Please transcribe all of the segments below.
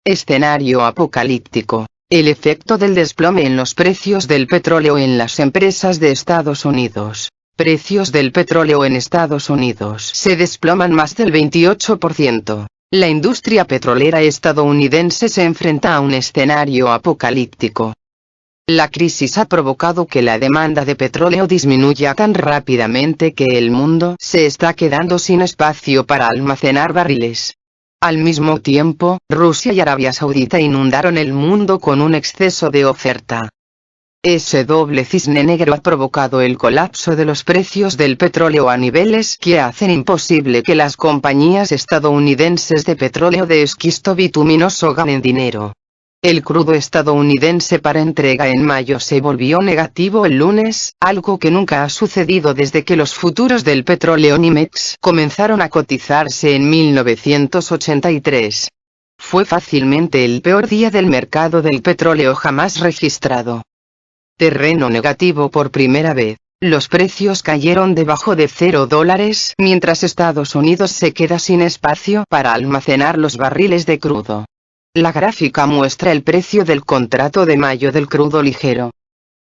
Escenario apocalíptico. El efecto del desplome en los precios del petróleo en las empresas de Estados Unidos. Precios del petróleo en Estados Unidos se desploman más del 28%. La industria petrolera estadounidense se enfrenta a un escenario apocalíptico. La crisis ha provocado que la demanda de petróleo disminuya tan rápidamente que el mundo se está quedando sin espacio para almacenar barriles. Al mismo tiempo, Rusia y Arabia Saudita inundaron el mundo con un exceso de oferta. Ese doble cisne negro ha provocado el colapso de los precios del petróleo a niveles que hacen imposible que las compañías estadounidenses de petróleo de esquisto bituminoso ganen dinero. El crudo estadounidense para entrega en mayo se volvió negativo el lunes, algo que nunca ha sucedido desde que los futuros del petróleo NYMEX comenzaron a cotizarse en 1983. Fue fácilmente el peor día del mercado del petróleo jamás registrado. Terreno negativo por primera vez. Los precios cayeron debajo de $0, mientras Estados Unidos se queda sin espacio para almacenar los barriles de crudo. La gráfica muestra el precio del contrato de mayo del crudo ligero.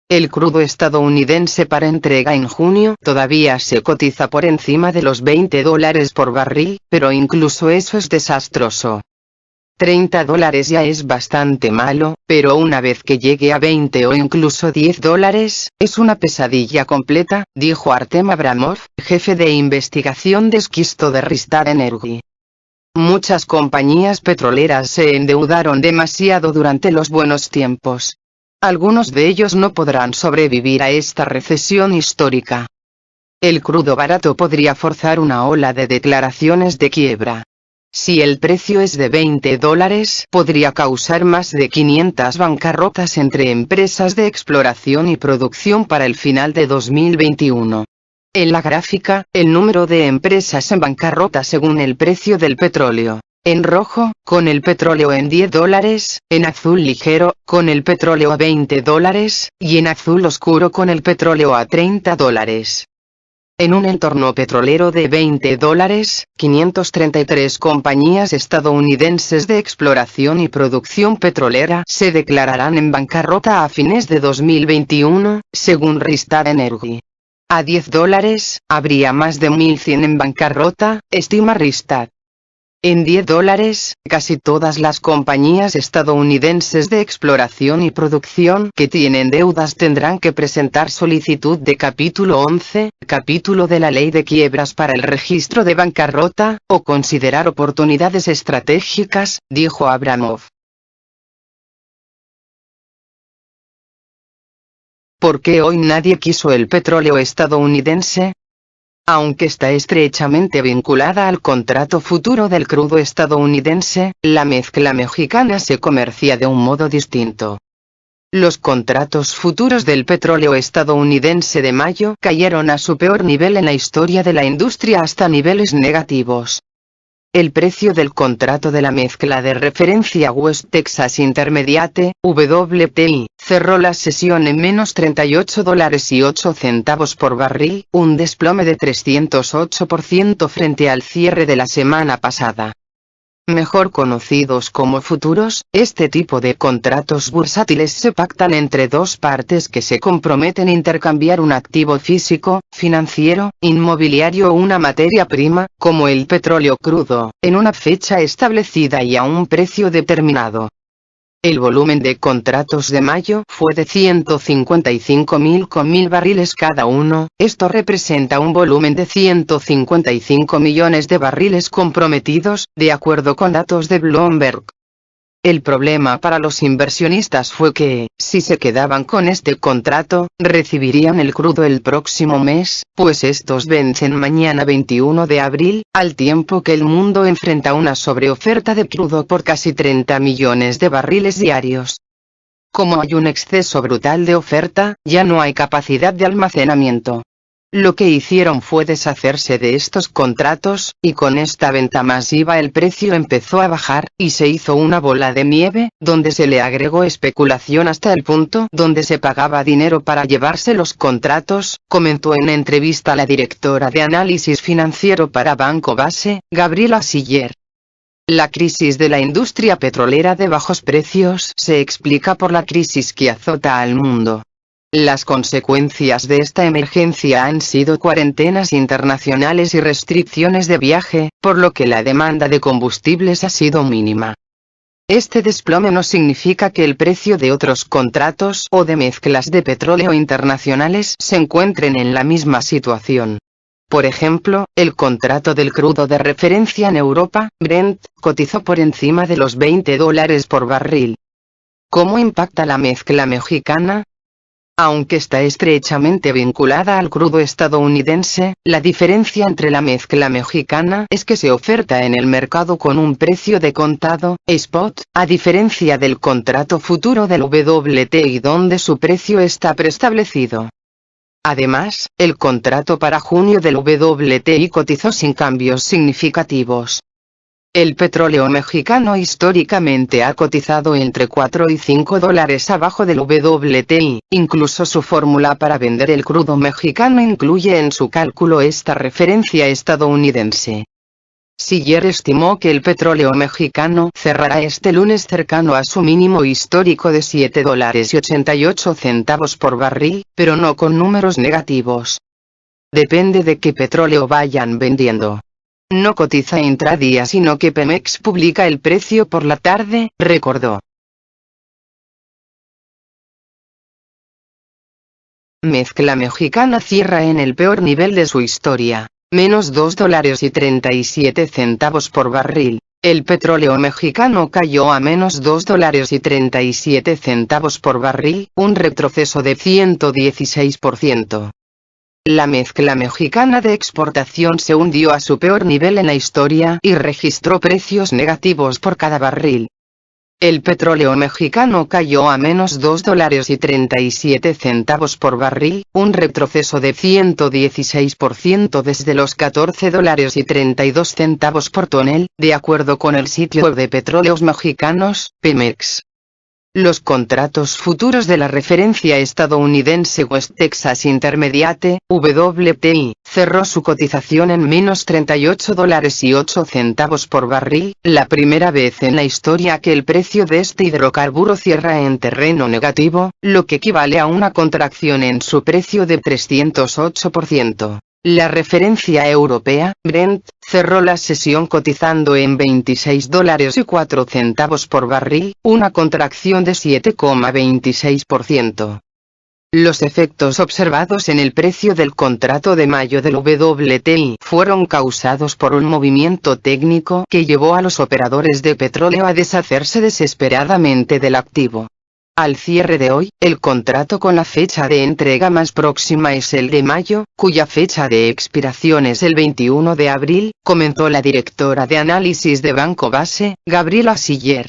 El crudo estadounidense para entrega en junio todavía se cotiza por encima de los $20 por barril, pero incluso eso es desastroso. $30 ya es bastante malo, pero una vez que llegue a 20 o incluso $10, es una pesadilla completa, dijo Artem Abramov, jefe de investigación de esquisto de Rystad Energy. Muchas compañías petroleras se endeudaron demasiado durante los buenos tiempos. Algunos de ellos no podrán sobrevivir a esta recesión histórica. El crudo barato podría forzar una ola de declaraciones de quiebra. Si el precio es de $20, podría causar más de 500 bancarrotas entre empresas de exploración y producción para el final de 2021. En la gráfica, el número de empresas en bancarrota según el precio del petróleo. En rojo, con el petróleo en $10, en azul ligero, con el petróleo a $20, y en azul oscuro con el petróleo a $30. En un entorno petrolero de $20, 533 compañías estadounidenses de exploración y producción petrolera se declararán en bancarrota a fines de 2021, según Rystad Energy. A $10, habría más de 1.100 en bancarrota, estima Rystad. En $10, casi todas las compañías estadounidenses de exploración y producción que tienen deudas tendrán que presentar solicitud de capítulo 11, capítulo de la ley de quiebras para el registro de bancarrota, o considerar oportunidades estratégicas, dijo Abramov. ¿Por qué hoy nadie quiso el petróleo estadounidense? Aunque está estrechamente vinculada al contrato futuro del crudo estadounidense, la mezcla mexicana se comercia de un modo distinto. Los contratos futuros del petróleo estadounidense de mayo cayeron a su peor nivel en la historia de la industria hasta niveles negativos. El precio del contrato de la mezcla de referencia West Texas Intermediate, WTI, cerró la sesión en menos $38.08 por barril, un desplome de 308% frente al cierre de la semana pasada. Mejor conocidos como futuros, este tipo de contratos bursátiles se pactan entre dos partes que se comprometen a intercambiar un activo físico, financiero, inmobiliario o una materia prima, como el petróleo crudo, en una fecha establecida y a un precio determinado. El volumen de contratos de mayo fue de 155.000 barriles cada uno, esto representa un volumen de 155 millones de barriles comprometidos, de acuerdo con datos de Bloomberg. El problema para los inversionistas fue que, si se quedaban con este contrato, recibirían el crudo el próximo mes, pues estos vencen mañana 21 de abril, al tiempo que el mundo enfrenta una sobreoferta de crudo por casi 30 millones de barriles diarios. Como hay un exceso brutal de oferta, ya no hay capacidad de almacenamiento. Lo que hicieron fue deshacerse de estos contratos, y con esta venta masiva el precio empezó a bajar, y se hizo una bola de nieve, donde se le agregó especulación hasta el punto donde se pagaba dinero para llevarse los contratos, comentó en entrevista la directora de análisis financiero para Banco Base, Gabriela Siller. La crisis de la industria petrolera de bajos precios se explica por la crisis que azota al mundo. Las consecuencias de esta emergencia han sido cuarentenas internacionales y restricciones de viaje, por lo que la demanda de combustibles ha sido mínima. Este desplome no significa que el precio de otros contratos o de mezclas de petróleo internacionales se encuentren en la misma situación. Por ejemplo, el contrato del crudo de referencia en Europa, Brent, cotizó por encima de los $20 por barril. ¿Cómo impacta la mezcla mexicana? Aunque está estrechamente vinculada al crudo estadounidense, la diferencia entre la mezcla mexicana es que se oferta en el mercado con un precio de contado, spot, a diferencia del contrato futuro del WTI donde su precio está preestablecido. Además, el contrato para junio del WTI cotizó sin cambios significativos. El petróleo mexicano históricamente ha cotizado entre $4 y $5 abajo del WTI, incluso su fórmula para vender el crudo mexicano incluye en su cálculo esta referencia estadounidense. Siller estimó que el petróleo mexicano cerrará este lunes cercano a su mínimo histórico de $7.88 por barril, pero no con números negativos. Depende de qué petróleo vayan vendiendo. No cotiza intradía sino que Pemex publica el precio por la tarde, recordó. Mezcla mexicana cierra en el peor nivel de su historia. Menos $2.37 por barril. El petróleo mexicano cayó a menos $2.37 por barril, un retroceso de 116%. La mezcla mexicana de exportación se hundió a su peor nivel en la historia y registró precios negativos por cada barril. El petróleo mexicano cayó a menos $2.37 por barril, un retroceso de 116% desde los $14.32 por tonel, de acuerdo con el sitio web de Petróleos Mexicanos, Pemex. Los contratos futuros de la referencia estadounidense West Texas Intermediate, WTI, cerró su cotización en menos $38.08 por barril, la primera vez en la historia que el precio de este hidrocarburo cierra en terreno negativo, lo que equivale a una contracción en su precio de 308%. La referencia europea, Brent, cerró la sesión cotizando en $26.04 por barril, una contracción de 7,26%. Los efectos observados en el precio del contrato de mayo del WTI fueron causados por un movimiento técnico que llevó a los operadores de petróleo a deshacerse desesperadamente del activo. Al cierre de hoy, el contrato con la fecha de entrega más próxima es el de mayo, cuya fecha de expiración es el 21 de abril, comentó la directora de análisis de Banco Base, Gabriela Siller.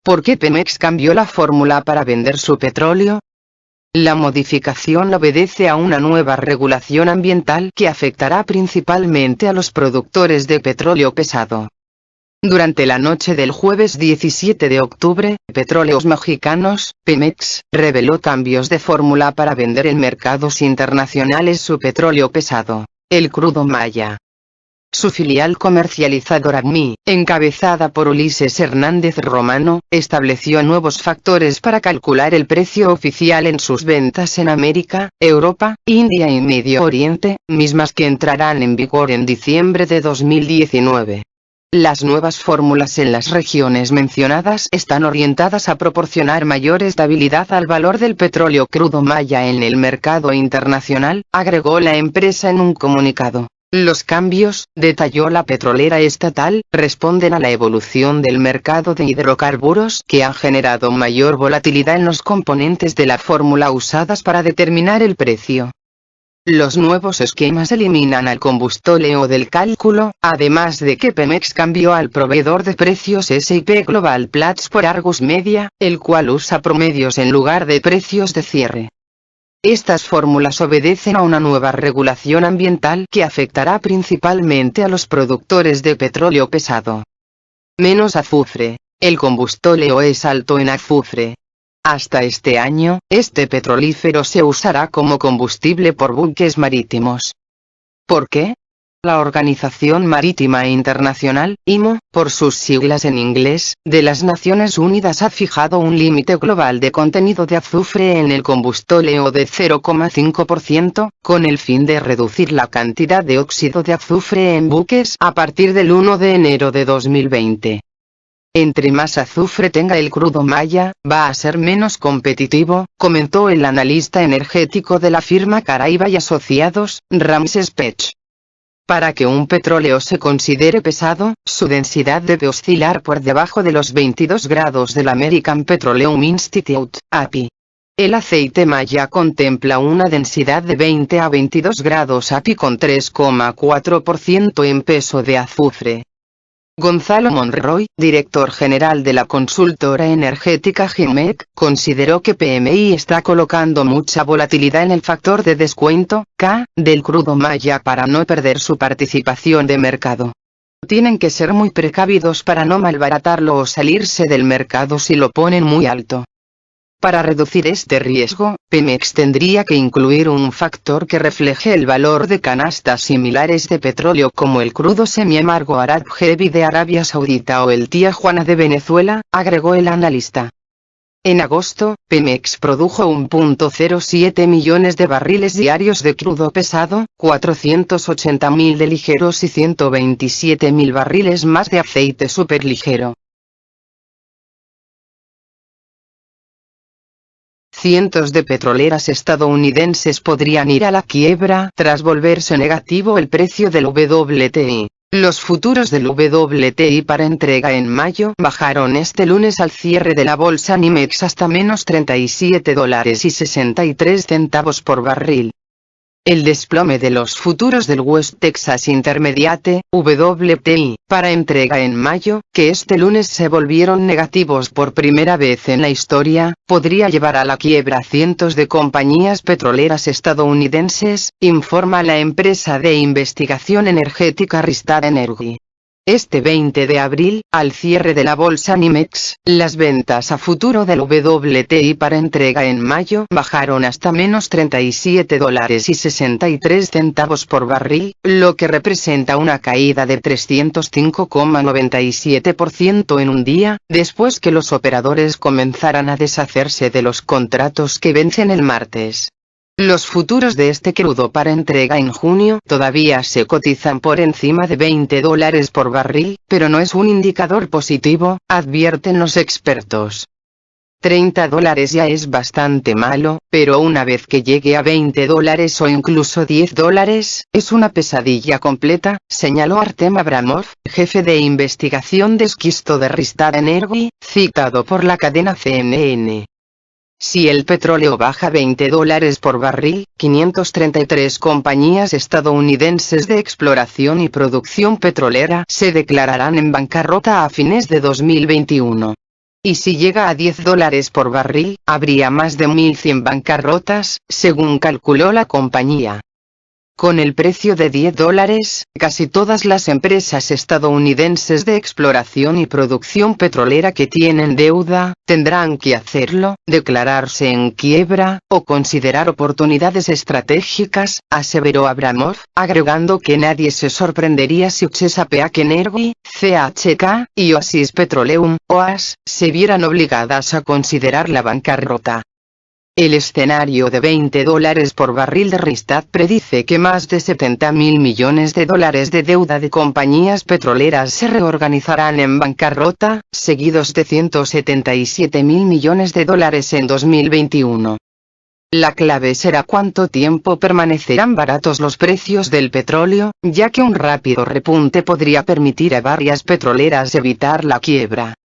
¿Por qué Pemex cambió la fórmula para vender su petróleo? La modificación obedece a una nueva regulación ambiental que afectará principalmente a los productores de petróleo pesado. Durante la noche del jueves 17 de octubre, Petróleos Mexicanos, Pemex, reveló cambios de fórmula para vender en mercados internacionales su petróleo pesado, el crudo Maya. Su filial comercializadora MI, encabezada por Ulises Hernández Romano, estableció nuevos factores para calcular el precio oficial en sus ventas en América, Europa, India y Medio Oriente, mismas que entrarán en vigor en diciembre de 2019. Las nuevas fórmulas en las regiones mencionadas están orientadas a proporcionar mayor estabilidad al valor del petróleo crudo Maya en el mercado internacional, agregó la empresa en un comunicado. Los cambios, detalló la petrolera estatal, responden a la evolución del mercado de hidrocarburos que han generado mayor volatilidad en los componentes de la fórmula usadas para determinar el precio. Los nuevos esquemas eliminan al combustóleo del cálculo, además de que Pemex cambió al proveedor de precios S&P Global Platts por Argus Media, el cual usa promedios en lugar de precios de cierre. Estas fórmulas obedecen a una nueva regulación ambiental que afectará principalmente a los productores de petróleo pesado. Menos azufre. El combustóleo es alto en azufre. Hasta este año, este petrolífero se usará como combustible por buques marítimos. ¿Por qué? La Organización Marítima Internacional, IMO, por sus siglas en inglés, de las Naciones Unidas ha fijado un límite global de contenido de azufre en el combustóleo de 0,5%, con el fin de reducir la cantidad de óxido de azufre en buques a partir del 1 de enero de 2020. Entre más azufre tenga el crudo Maya, va a ser menos competitivo, comentó el analista energético de la firma Caraiba y Asociados, Ramses Pech. Para que un petróleo se considere pesado, su densidad debe oscilar por debajo de los 22 grados del American Petroleum Institute, API. El aceite Maya contempla una densidad de 20 a 22 grados API con 3,4% en peso de azufre. Gonzalo Monroy, director general de la consultora energética GIMEC, consideró que PMI está colocando mucha volatilidad en el factor de descuento, K, del crudo Maya para no perder su participación de mercado. Tienen que ser muy precavidos para no malbaratarlo o salirse del mercado si lo ponen muy alto. Para reducir este riesgo, Pemex tendría que incluir un factor que refleje el valor de canastas similares de petróleo como el crudo semiamargo Arab Heavy de Arabia Saudita o el Tijuana de Venezuela, agregó el analista. En agosto, Pemex produjo 1.07 millones de barriles diarios de crudo pesado, 480.000 de ligeros y 127.000 barriles más de aceite superligero. Cientos de petroleras estadounidenses podrían ir a la quiebra tras volverse negativo el precio del WTI. Los futuros del WTI para entrega en mayo bajaron este lunes al cierre de la bolsa NYMEX hasta menos $37.63 por barril. El desplome de los futuros del West Texas Intermediate, WTI, para entrega en mayo, que este lunes se volvieron negativos por primera vez en la historia, podría llevar a la quiebra a cientos de compañías petroleras estadounidenses, informa la empresa de investigación energética Rystad Energy. Este 20 de abril, al cierre de la bolsa NYMEX, las ventas a futuro del WTI para entrega en mayo bajaron hasta menos $37.63 por barril, lo que representa una caída de 305,97% en un día, después que los operadores comenzaran a deshacerse de los contratos que vencen el martes. Los futuros de este crudo para entrega en junio todavía se cotizan por encima de $20 por barril, pero no es un indicador positivo, advierten los expertos. $30 ya es bastante malo, pero una vez que llegue a $20 o incluso $10, es una pesadilla completa, señaló Artem Abramov, jefe de investigación de esquisto de Rystad Energy, citado por la cadena CNN. Si el petróleo baja $20 por barril, 533 compañías estadounidenses de exploración y producción petrolera se declararán en bancarrota a fines de 2021. Y si llega a $10 por barril, habría más de 1.100 bancarrotas, según calculó la compañía. Con el precio de $10, casi todas las empresas estadounidenses de exploración y producción petrolera que tienen deuda, tendrán que hacerlo, declararse en quiebra, o considerar oportunidades estratégicas, aseveró Abramov, agregando que nadie se sorprendería si Chesapeake Energy, CHK, y Oasis Petroleum, OAS, se vieran obligadas a considerar la bancarrota. El escenario de $20 por barril de Rystad predice que más de $70.000 millones de deuda de compañías petroleras se reorganizarán en bancarrota, seguidos de $177.000 millones en 2021. La clave será cuánto tiempo permanecerán baratos los precios del petróleo, ya que un rápido repunte podría permitir a varias petroleras evitar la quiebra.